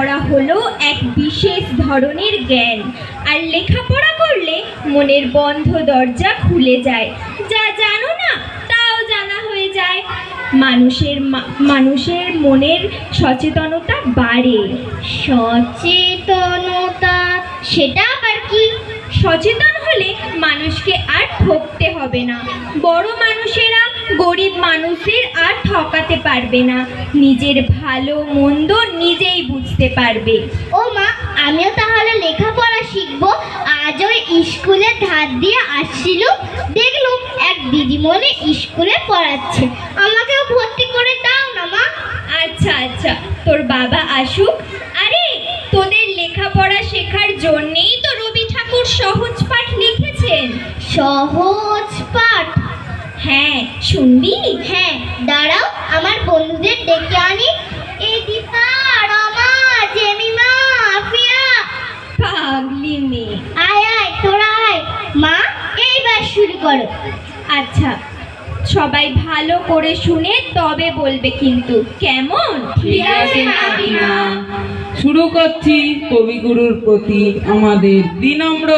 লেখাপড়া হলো এক বিশেষ ধরনের জ্ঞান, আর লেখাপড়া করলে মনের বন্ধ দরজা খুলে যায়। যা জানো না তাও জানা হয়ে যায়। মানুষের মনের সচেতনতা বাড়ে। সচেতনতা, সেটা আবার কি? সচেতন হলে মানুষকে আর ঠকতে হবে না। বড় মানুষেরা গরিব মানুষদের আর ঠকাতে পারবে না। নিজের ভালো মন্দ নিজেই বুঝতে পারবে। ও মা, আমিও তাহলে লেখাপড়া শিখবো। আজ ওই স্কুলে ধার দিয়ে আসছিল, দেখলুম এক দিদিমণি স্কুলে পড়াচ্ছে। আমাকেও ভর্তি করে দাও না মা। আচ্ছা আচ্ছা, তোর বাবা আসুক। আরে, তোদের লেখাপড়া শেখার জন্যেই তো রবি ঠাকুর সহজ পাঠ লিখেছেন। সহজ পাঠ? হ্যাঁ, শুনবি? হ্যাঁ, দাঁড়াও, আমার বন্ধুদের ডেকে আনি। এই দীপা, রমা, জেমিমা, আফিয়া। পাগলি মেয়ে। আয় আয়, তোরা আয়। মা, এইবার শুরু করো। আচ্ছা, সবাই ভালো করে শুনে তবে বলবে কিন্তু, কেমন? ঠিক আছে কাকিমা। শুরু করছি কবিগুরুর প্রতি আমাদের বিনম্র